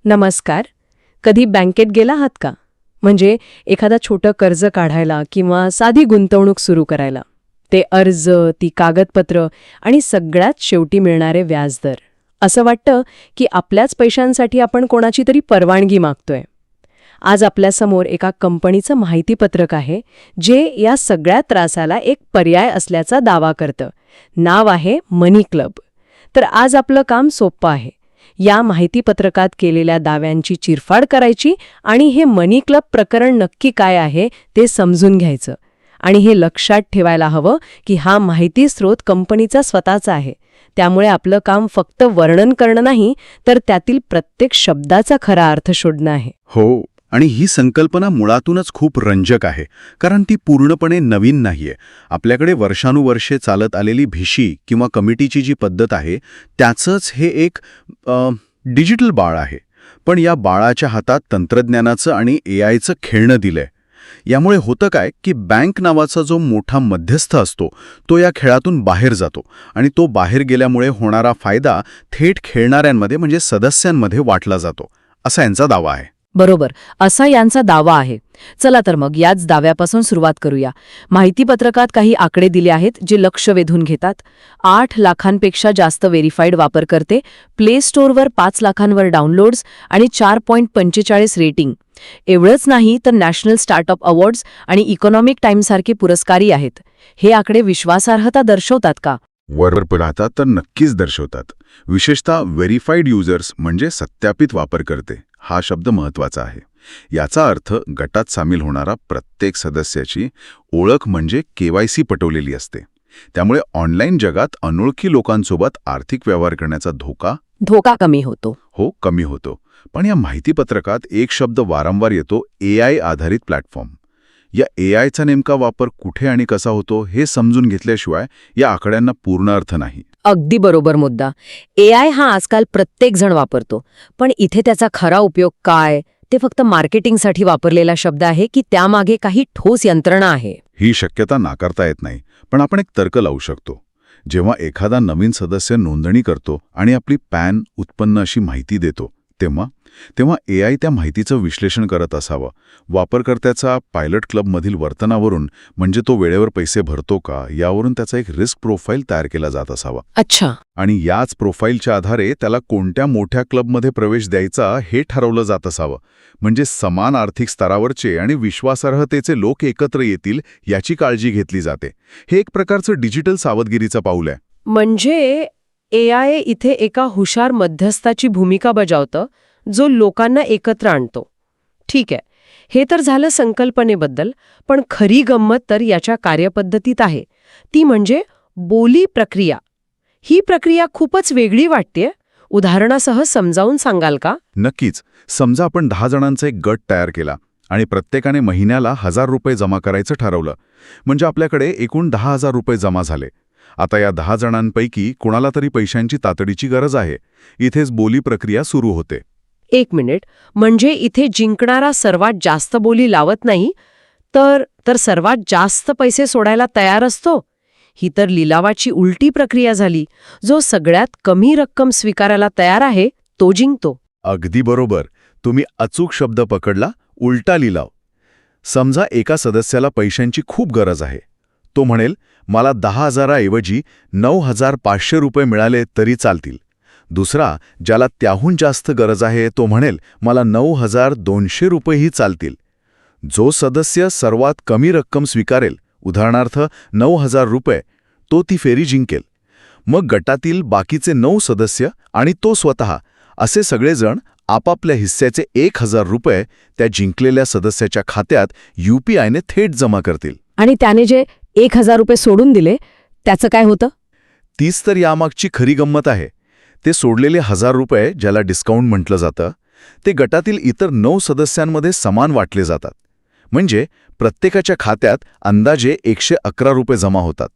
नमस्कार. कधी बँकेत गेला आहात का? म्हणजे एखादा छोटं कर्ज काढायला किंवा साधी गुंतवणूक सुरू करायला. ते अर्ज, ती कागदपत्र आणि सगळ्यात शेवटी मिळणारे व्याजदर. असं वाटतं की आपल्याच पैशांसाठी आपण कोणाची तरी परवानगी मागतोय. आज आपल्यासमोर एका कंपनीचं माहितीपत्रक आहे, जे या सगळ्या त्रासाला एक पर्याय असल्याचा दावा करतं. नाव आहे मनी क्लब. तर आज आपलं काम सोपं आहे. या माहितीपत्रकात केलेल्या दाव्यांची चिरफाड करायची आणि हे मनी क्लब प्रकरण नक्की काय आहे ते समजून घ्यायचं. आणि हे लक्षात ठेवायला हवं की हा माहिती स्रोत कंपनीचा स्वतःचा आहे. त्यामुळे आपलं काम फक्त वर्णन करणं नाही, तर त्यातील प्रत्येक शब्दाचा खरा अर्थ शोधणं आहे. हो, आणि ही संकल्पना मुळातूनच खूप रंजक आहे, कारण ती पूर्णपणे नवीन नाहीये. आपल्याकडे वर्षानुवर्षे चालत आलेली भिशी किंवा कमिटीची जी पद्धत आहे, त्याचंच हे एक डिजिटल बाळ आहे. पण या बाळाच्या हातात तंत्रज्ञानाचं आणि AIचं खेळणं दिलंय. यामुळे होतं काय की बँक नावाचा जो मोठा मध्यस्थ असतो, तो या खेळातून बाहेर जातो आणि तो बाहेर गेल्यामुळे होणारा फायदा थेट खेळणाऱ्यांमध्ये म्हणजे सदस्यांमध्ये वाटला जातो, असा यांचा दावा आहे. बरोबर, असा यांचा दावा आहे. चला तर मग याच दाव्यापासून सुरुवात करूया. माहितीपत्रकात काही आकडे दिले आहेत जे लक्ष वेधून घेतात. 8 लाखांपेक्षा जास्त व्हेरीफाईड वापरकर्ते, प्ले स्टोअरवर 5 लाखांवर डाउनलोड्स आणि 4.45 रेटिंग. एवढंच नाही तर नॅशनल स्टार्टअप अवॉर्ड्स आणि इकॉनॉमिक टाइम्ससारखे पुरस्कारही आहेत. हे आकडे विश्वासार्हता दर्शवतात का? वरवर पाहता तर नक्कीच दर्शवतात. विशेषतः व्हेरीफाईड युजर्स म्हणजे सत्यापित वापरकर्ते हा शब्द महत्त्वाचा आहे. याचा अर्थ गटात सामील होणारा प्रत्येक सदस्याची ओळख म्हणजे KYC पटवलेली असते. त्यामुळे ऑनलाईन जगात अनोळखी लोकांसोबत आर्थिक व्यवहार करण्याचा धोका कमी होतो. कमी होतो. पण या माहितीपत्रकात एक शब्द वारंवार येतो, AI आधारित प्लॅटफॉर्म. या AIचा नेमका वापर कुठे आणि कसा होतो हे समजून घेतल्याशिवाय या आकड्यांना पूर्ण अर्थ नाही. अगदी बरोबर मुद्दा. AI हा आजकाल प्रत्येक जण वापरतो. पण इथे त्याचा खरा उपयोग काय? ते फक्त मार्केटिंगसाठी वापरलेला शब्द आहे की त्यामागे काही ठोस यंत्रणा आहे? ही शक्यता नाकारता येत नाही, पण आपण एक तर्क लावू शकतो. जेव्हा एखादा नवीन सदस्य नोंदणी करतो आणि आपली पॅन, उत्पन्न अशी माहिती देतो, तेव्हा AI त्या माहितीचं विश्लेषण करत असावं. वापरकर्त्याचा पायलट क्लबमधील वर्तनावरून, म्हणजे तो वेळेवर पैसे भरतो का, यावरून त्याचा एक रिस्क प्रोफाईल तयार केला जात असावा. अच्छा. आणि याच प्रोफाईलच्या आधारे त्याला कोणत्या मोठ्या क्लबमध्ये प्रवेश द्यायचा हे ठरवलं जात असावं. म्हणजे समान आर्थिक स्तरावरचे आणि विश्वासार्हतेचे लोक एकत्र येतील याची काळजी घेतली जाते. हे एक प्रकारचं डिजिटल सावधगिरीचं पाऊल आहे. म्हणजे AI इथे एका हुशार मध्यस्थाची भूमिका बजावतं, जो लोकांना एकत्र आणतो. ठीक आहे, हे तर झालं संकल्पनेबद्दल. पण खरी गंमत तर याच्या कार्यपद्धतीत आहे. ती म्हणजे बोली प्रक्रिया. ही प्रक्रिया खूपच वेगळी वाटते. उदाहरणासह समजावून सांगाल का? नक्कीच. समजा आपण 10 जणांचा एक गट तयार केला आणि प्रत्येकाने महिन्याला ₹1000 जमा करायचं ठरवलं. म्हणजे आपल्याकडे एकूण ₹10,000 जमा झाले. आता या 10 जणांपैकी कोणाला तरी पैशांची तातडीची गरज आहे. इथेच बोली प्रक्रिया सुरू होते. 1 मिनिट, म्हणजे इथे जिंकणारा सर्वात जास्त बोली लावत नाही, तर सर्वात जास्त पैसे सोडायला तयार असतो? ही तर लिलावाची उलटी प्रक्रिया झाली. जो सगळ्यात कमी रक्कम स्वीकारायला तयार आहे तो जिंकतो. अगदी बरोबर. तुम्ही अचूक शब्द पकडला, उलटा लिलाव. समजा एका सदस्याला पैशांची खूप गरज आहे. तो म्हणेल, मला 10,000 ऐवजी ₹9,500 मिळाले तरी चालतील. दुसरा, ज्याला त्याहून जास्त गरज आहे, तो म्हणेल, मला ₹9,200 चालतील. जो सदस्य सर्वात कमी रक्कम स्वीकारेल, उदाहरणार्थ ₹9,000, तो ती फेरी जिंकेल. मग गटातील बाकीचे 9 सदस्य आणि तो स्वतः असे सगळेजण आपापल्या हिस्स्याचे ₹1,000 त्या जिंकलेल्या सदस्याच्या खात्यात UPIने थेट जमा करतील. आणि त्याने जे ₹1,000 सोडून दिले त्याचं काय होतं? तीच तर यामागची खरी गंमत आहे. ते सोडलेले ₹1,000, ज्याला डिस्काउंट म्हटलं जातं, ते गटातील इतर 9 सदस्यांमध्ये समान वाटले जातात. म्हणजे प्रत्येकाच्या खात्यात अंदाजे ₹111 जमा होतात.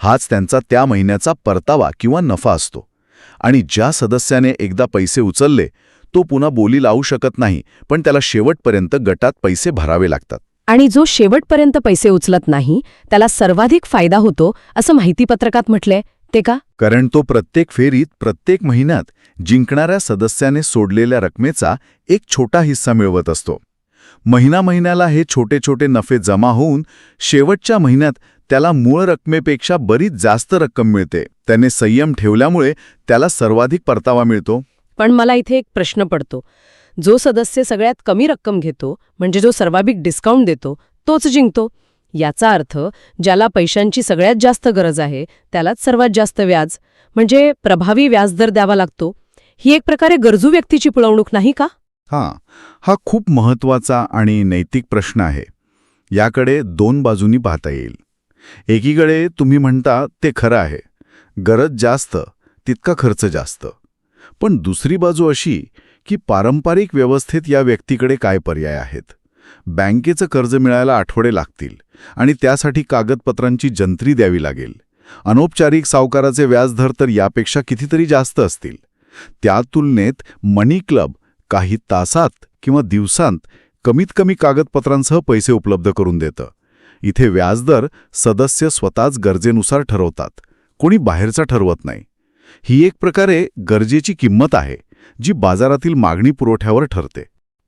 हाच त्यांचा त्या महिन्याचा परतावा किंवा नफा असतो. आणि ज्या सदस्याने एकदा पैसे उचलले, तो पुन्हा बोली लावू शकत नाही, पण त्याला शेवटपर्यंत गटात पैसे भरावे लागतात. आणि जो शेवटपर्यंत पैसे उचलत नाही त्याला सर्वाधिक फायदा होतो असं माहितीपत्रकात म्हटलंय. ते का? कारण तो प्रत्येक फेरीत प्रत्येक महिन्यात जिंकणाऱ्या सदस्याने सोडलेल्या रकमेचा एक छोटा हिस्सा मिळवत असतो. महिन्याला हे छोटे छोटे नफे जमा होऊन शेवटच्या महिन्यात त्याला मूळ रकमेपेक्षा बरीच जास्त रक्कम मिळते. त्याने संयम ठेवल्यामुळे त्याला सर्वाधिक परतावा मिळतो. पण मला इथे एक प्रश्न पडतो. जो सदस्य सगळ्यात कमी रक्कम घेतो, म्हणजे जो सर्वाधिक डिस्काउंट देतो, तोच जिंकतो. याचा अर्थ ज्याला पैशांची सगळ्यात जास्त गरज आहे त्यालाच सर्वात जास्त व्याज, म्हणजे प्रभावी व्याजदर द्यावा लागतो. ही एक प्रकारे गरजू व्यक्तीची पिळवणूक नाही का? हा खूप महत्वाचा आणि नैतिक प्रश्न आहे. याकडे दोन बाजूंनी पाहता येईल. एकीकडे तुम्ही म्हणता ते खरं आहे, गरज जास्त तितका खर्च जास्त. पण दुसरी बाजू अशी की पारंपरिक व्यवस्थेत या व्यक्तीकडे काय पर्याय आहेत. बँकेचं कर्ज मिळायला आठवडे लागतील आणि त्यासाठी कागदपत्रांची जंत्री द्यावी लागेल. अनौपचारिक सावकाराचे व्याजदर तर यापेक्षा कितीतरी जास्त असतील. त्या तुलनेत मनी क्लब काही तासात किंवा दिवसांत कमीत कमी कागदपत्रांसह पैसे उपलब्ध करून देतं. इथे व्याजदर सदस्य स्वतःच गरजेनुसार ठरवतात, कोणी बाहेरचा ठरवत नाही. ही एक प्रकारे गरजेची किंमत आहे जी बाजारातील मागणी पुरवठ्यावर ठरते.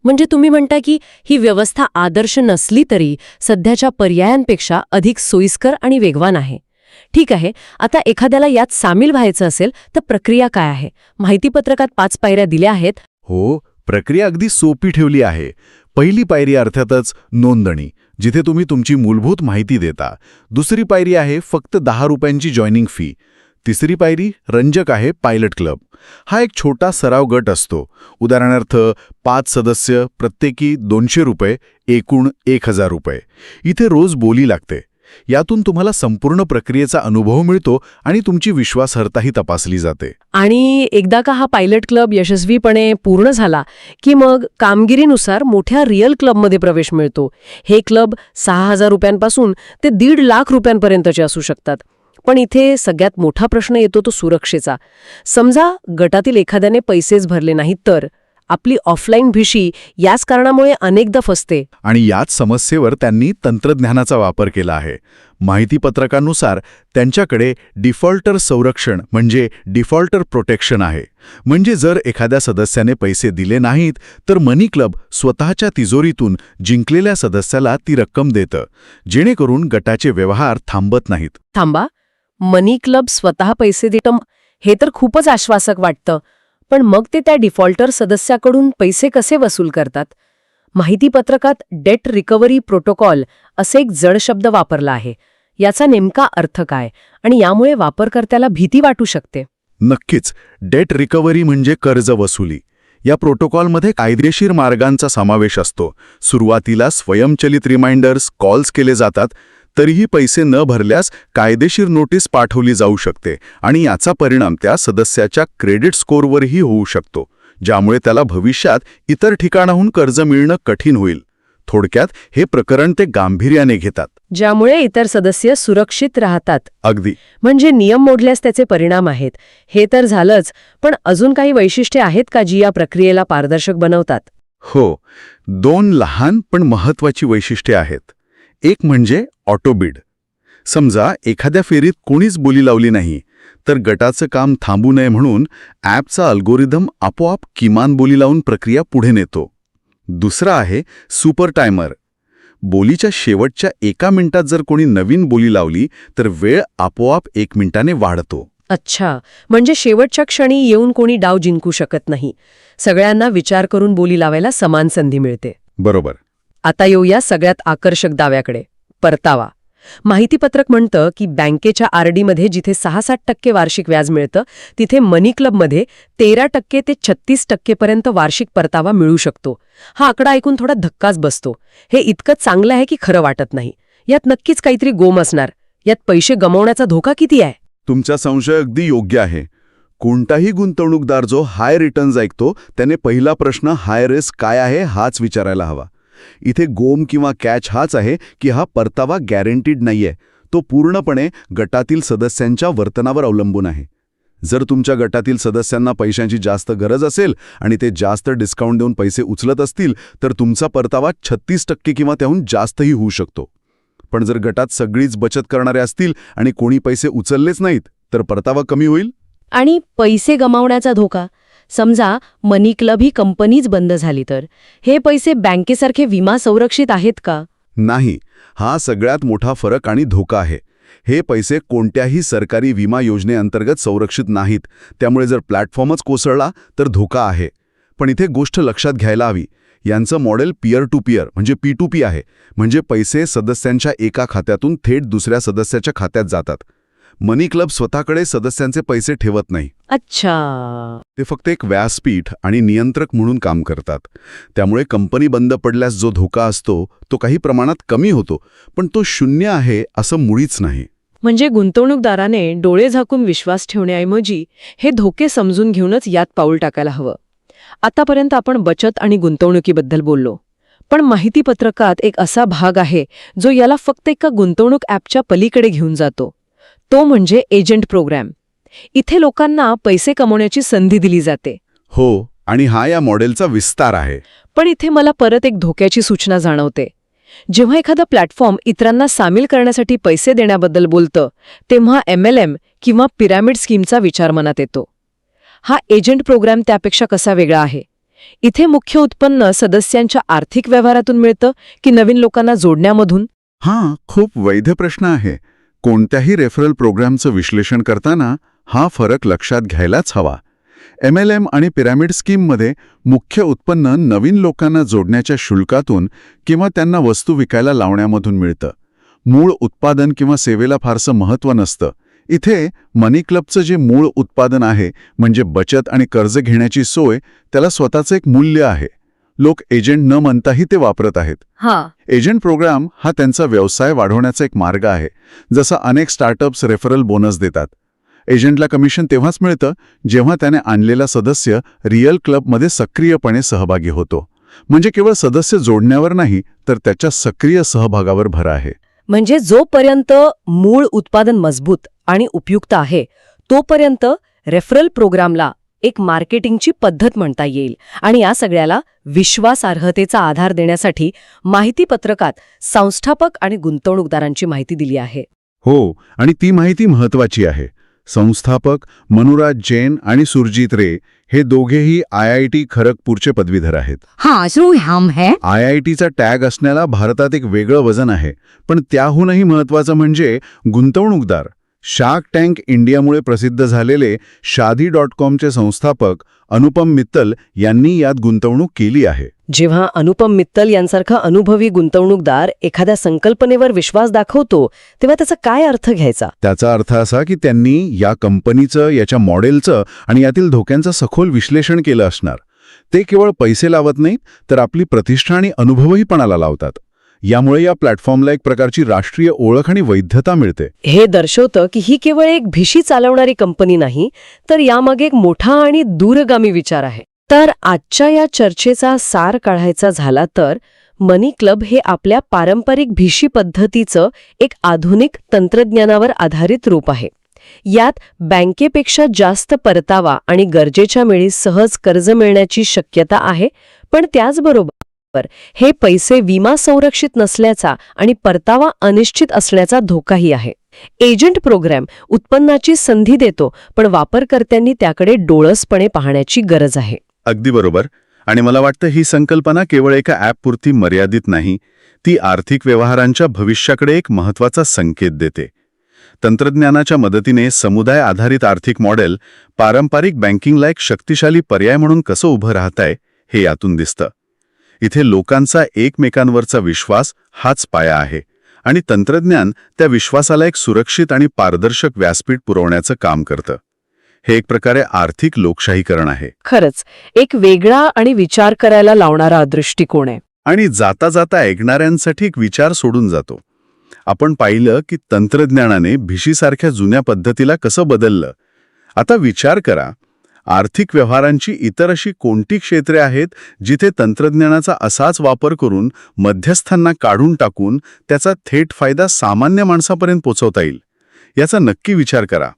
म्हणजे तुम्ही म्हणता की ही व्यवस्था आदर्श नसली तरी सध्याच्या पर्यायांपेक्षा अधिक सोयीस्कर आणि वेगवान आहे. ठीक आहे, आता एखाद्याला यात सामील व्हायचं असेल तर प्रक्रिया काय आहे? माहितीपत्रकात 5 पायऱ्या दिल्या आहेत. हो, प्रक्रिया अगदी सोपी ठेवली आहे. पहिली पायरी अर्थातच नोंदणी, जिथे तुम्ही तुमची मूलभूत माहिती देता. दुसरी पायरी आहे फक्त 10 रुपयांची जॉईनिंग फी. तिसरी पायरी रंजक आहे, पायलट क्लब. हा एक छोटा सराव गट असतो. उदाहरणार्थ 5 सदस्य, प्रत्येकी 200 रुपये, एकूण 1000 रुपये. इथे रोज बोली लागते. यातून तुम्हाला संपूर्ण प्रक्रियेचा अनुभव मिळतो आणि तुमची विश्वासार्हताही तपासली जाते. आणि एकदा का हा पायलट क्लब यशस्वीपणे पूर्ण झाला की मग कामगिरीनुसार मोठ्या रिअल क्लबमध्ये प्रवेश मिळतो. हे क्लब 6,000 रुपयांपासून ते 1.5 लाख रुपयांपर्यंतचे असू शकतात. पण इथे सगळ्यात मोठा प्रश्न येतो तो सुरक्षेचा. समजा गटातील एखाद्याने पैसेच भरले नाहीत तर आपली ऑफलाईन भिशी याच कारणामुळे अनेकदा फसते. आणि याच समस्येवर त्यांनी तंत्रज्ञानाचा वापर केला आहे. माहितीपत्रकानुसार त्यांच्याकडे डिफॉल्टर संरक्षण म्हणजे डिफॉल्टर प्रोटेक्शन आहे. म्हणजे जर एखाद्या सदस्याने पैसे दिले नाहीत तर मनी क्लब स्वतःच्या तिजोरीतून जिंकलेल्या सदस्याला ती रक्कम देतं, जेणेकरून गटाचे व्यवहार थांबत नाहीत. थांबा, मनी क्लब स्वतः पैसे देतं हे तर खूपच आश्वासक वाटतं. पण मग ते त्या डिफॉल्टर सदस्याकडून पैसे कसे वसूल करतात? माहितीपत्रकात डेट रिकव्हरी प्रोटोकॉल असे एक जड शब्द वापरला आहे. याचा नेमका अर्थ काय आणि यामुळे वापरकर्त्याला भीती वाटू शकते? नक्कीच, डेट रिकव्हरी म्हणजे कर्ज वसुली. या प्रोटोकॉलमध्ये कायदेशीर मार्गांचा समावेश असतो. सुरुवातीला स्वयंचलित रिमाइंडर्स, कॉल्स केले जातात. तरीही पैसे न भरल्यास कायदेशीर नोटीस पाठवली जाऊ शकते आणि याचा परिणाम त्या सदस्याच्या क्रेडिट स्कोअरवरही होऊ शकतो, ज्यामुळे त्याला भविष्यात इतर ठिकाणाहून कर्ज मिळणं कठीण होईल. थोडक्यात हे प्रकरण ते गांभीर्याने घेतात, ज्यामुळे इतर सदस्य सुरक्षित राहतात. अगदी. म्हणजे नियम मोडल्यास त्याचे परिणाम आहेत. हे तर झालंच, पण अजून काही वैशिष्ट्ये आहेत का जी या प्रक्रियेला पारदर्शक बनवतात? हो, 2 लहान पण महत्वाची वैशिष्ट्ये आहेत. एक म्हणजे ऑटोबिड. समजा एखाद्या फेरीत कोणीच बोली लावली नाही तर गटाचं काम थांबू नये म्हणून ॲपचा अल्गोरिदम आपोआप किमान बोली लावून प्रक्रिया पुढे नेतो. दुसरा आहे सुपर टायमर. बोलीच्या शेवटच्या 1 मिनिटात जर कोणी नवीन बोली लावली तर वेळ आपोआप 1 मिनिटाने वाढतो. अच्छा, म्हणजे शेवटच्या क्षणी येऊन कोणी डाव जिंकू शकत नाही. सगळ्यांना विचार करून बोली लावायला समान संधी मिळते. बरोबर. आता येऊया सगळ्यात आकर्षक दाव्याकडे, परतावा. माहितीपत्रक म्हणतं की बँकेच्या आरडीमध्ये जिथे 6-7% वार्षिक व्याज मिळतं तिथे मनी क्लबमध्ये 13% ते 36% पर्यंत वार्षिक परतावा मिळू शकतो. हा आकडा ऐकून थोडा धक्काच बसतो. हे इतकं चांगलं आहे की खरं वाटत नाही. यात नक्कीच काहीतरी गोम असणार. यात पैसे गमावण्याचा धोका किती आहे? तुमचा संशय अगदी योग्य आहे. कोणताही गुंतवणूकदार जो हाय रिटर्न्स ऐकतो त्याने पहिला प्रश्न हाय रिस्क काय आहे हाच विचारायला हवा. इथे गोम किंवा कॅच हाच आहे की हा परतावा गॅरंटीड नाहीये. तो पूर्णपणे गटातील सदस्यांच्या वर्तनावर अवलंबून आहे. जर तुमच्या गटातील सदस्यांना पैशांची जास्त गरज असेल आणि ते जास्त डिस्काउंट देऊन पैसे उचलत असतील तर तुमचा परतावा 36% किंवा त्याहून जास्तही होऊ शकतो. पण जर गटात सगळीच बचत करणारे असतील आणि कोणी पैसे उचललेच नाहीत तर परतावा कमी होईल. आणि पैसे गमावण्याचा धोका. समजा मनी क्लब ही कंपनीच बंद झाली तर हे पैसे बँकेसारखे विमा संरक्षित आहेत का? नाही, हा सगळ्यात मोठा फरक आणि धोका आहे. हे पैसे कोणत्याही सरकारी विमा योजनेअंतर्गत संरक्षित नाहीत, त्यामुळे जर प्लॅटफॉर्मच कोसळला तर धोका आहे. पण इथे गोष्ट लक्षात घ्यायला हवी, यांचं मॉडेल पीअर टू पीअर म्हणजे P2P आहे, म्हणजे पैसे सदस्यांच्या एका खात्यातून थेट दुसऱ्या सदस्याच्या खात्यात जातात. मनी क्लब स्वतःकडे सदस्यांचे पैसे ठेवत नाही. अच्छा. ते फक्त एक व्यासपीठ आणि नियंत्रक म्हणून काम करतात. त्यामुळे कंपनी बंद पडल्यास जो धोका असतो तो काही प्रमाणात कमी होतो, पण तो शून्य आहे असं मुळीच नाही. म्हणजे गुंतवणूकदाराने डोळे झाकून विश्वास ठेवण्याऐवजी हे धोके समजून घेऊनच यात पाऊल टाकायला हवं. आतापर्यंत आपण बचत आणि गुंतवणुकीबद्दल बोललो, पण माहितीपत्रकात एक असा भाग आहे जो याला फक्त एका गुंतवणूक ॲपच्या पलीकडे घेऊन जातो. तो म्हणजे एजंट प्रोग्रॅम. इथे लोकांना पैसे कमवण्याची संधी दिली जाते. हो, आणि हा या मॉडेलचा विस्तार आहे. पण इथे मला परत एक धोक्याची सूचना जाणवते. जेव्हा एखादा प्लॅटफॉर्म इतरांना सामील करण्यासाठी पैसे देण्याबद्दल बोलतं, तेव्हा MLM किंवा पिरॅमिड स्कीमचा विचार मनात येतो. हा एजंट प्रोग्रॅम त्यापेक्षा कसा वेगळा आहे? इथे मुख्य उत्पन्न सदस्यांच्या आर्थिक व्यवहारातून मिळतं की नवीन लोकांना जोडण्यामधून? हां, खूप वैध प्रश्न आहे. कोणत्याही रेफरल प्रोग्रामचं विश्लेषण करताना हा फरक लक्षात घ्यायलाच हवा. MLM आणि पिरॅमिड स्कीममध्ये मुख्य उत्पन्न नवीन लोकांना जोडण्याच्या शुल्कातून किंवा त्यांना वस्तू विकायला लावण्यामधून मिळतं. मूळ उत्पादन किंवा सेवेला फारसं महत्त्व नसतं. इथे मनी क्लबचं जे मूळ उत्पादन आहे, म्हणजे बचत आणि कर्ज घेण्याची सोय, त्याला स्वतःचं एक मूल्य आहे. लोक एजंट न म्हणताही ते वापरत आहेत. एजंट प्रोग्राम हा त्यांचा व्यवसाय वाढवण्याचा एक मार्ग आहे. जसं अनेक स्टार्टअप्स रेफरल बोनस देतात. एजंटला कमिशन तेव्हाच मिळतं जेव्हा त्याने आणलेला सदस्य रिअल क्लबमध्ये सक्रियपणे सहभागी होतो. म्हणजे केवळ सदस्य जोडण्यावर नाही, तर त्याच्या सक्रिय सहभागावर भर आहे. म्हणजे जोपर्यंत मूळ उत्पादन मजबूत आणि उपयुक्त आहे, तोपर्यंत रेफरल प्रोग्रामला एक मार्केटिंगची पद्धत म्हणता येईल. आणि या सगळ्याला विश्वासार्हतेचा आधार देण्यासाठी माहितीपत्रकात संस्थापक आणि गुंतवणूकदारांची माहिती दिली आहे. हो, आणि ती माहिती महत्त्वाची आहे. संस्थापक मनुराज जैन आणि सुरजीत रे हे दोघेही IIT खरगपूरचे पदवीधर आहेत. IITचा टॅग असण्याला भारतात एक वेगळं वजन आहे. पण त्याहूनही महत्त्वाचं म्हणजे गुंतवणूकदार. शार्क टँक इंडियामुळे प्रसिद्ध झालेले Shaadi.comचे संस्थापक अनुपम मित्तल यांनी यात गुंतवणूक केली आहे. जेव्हा अनुपम मित्तल यांसारखा अनुभवी गुंतवणूकदार एखाद्या संकल्पनेवर विश्वास दाखवतो, तेव्हा त्याचा काय अर्थ घ्यायचा? त्याचा अर्थ असा की त्यांनी या कंपनीचं, याच्या मॉडेलचं आणि यातील धोक्यांचं सखोल विश्लेषण केलं असणार. ते केवळ पैसे लावत नाहीत, तर आपली प्रतिष्ठा आणि अनुभवही पणाला लावतात. यामुळे या प्लॅटफॉर्मला एक प्रकारची राष्ट्रीय ओळख आणि वैधता मिळते. हे दर्शवतं की ही केवळ एक भिशी चालवणारी कंपनी नाही, तर यामागे एक मोठा आणि दूरगामी विचार आहे. तर आजच्या या चर्चेचा सार काढायचा झाला तर मनी क्लब हे आपल्या पारंपरिक भिशी पद्धतीचं एक आधुनिक तंत्रज्ञानावर आधारित रूप आहे. यात बँकेपेक्षा जास्त परतावा आणि गरजेच्या वेळी सहज कर्ज मिळण्याची शक्यता आहे, पण त्याचबरोबर हे पैसे विमा संरक्षित नसल्याचा आणि परतावा अनिश्चित असण्याचा धोकाही आहे. एजंट प्रोग्रॅम उत्पन्नाची संधी देतो, पण वापरकर्त्यांनी त्याकडे डोळसपणे पाहण्याची गरज आहे. अगदी बरोबर. आणि मला वाटतं ही संकल्पना केवळ एका ॲपपुरती मर्यादित नाही, ती आर्थिक व्यवहारांच्या भविष्याकडे एक महत्त्वाचा संकेत देते. तंत्रज्ञानाच्या मदतीने समुदाय आधारित आर्थिक मॉडेल पारंपरिक बँकिंगला एक शक्तिशाली पर्याय म्हणून कसं उभं राहतंय हे यातून दिसतं. इथे लोकांचा एकमेकांवरचा विश्वास हाच पाया आहे, आणि तंत्रज्ञान त्या विश्वासाला एक सुरक्षित आणि पारदर्शक व्यासपीठ पुरवण्याचं काम करतं. हे एक प्रकारे आर्थिक लोकशाहीकरण आहे. खरंच एक वेगळा आणि विचार करायला लावणारा दृष्टिकोन आहे. आणि जाता जाता ऐकणाऱ्यांसाठी एक विचार सोडून जातो. आपण पाहिलं की तंत्रज्ञानाने भिशीसारख्या जुन्या पद्धतीला कसं बदललं. आता विचार करा, आर्थिक व्यवहारांची इतर अशी कोणती क्षेत्रे आहेत जिथे तंत्रज्ञानाचा असाच वापर करून मध्यस्थांना काढून टाकून त्याचा थेट फायदा सामान्य माणसापर्यंत पोहोचवता येईल. याचा नक्की विचार करा.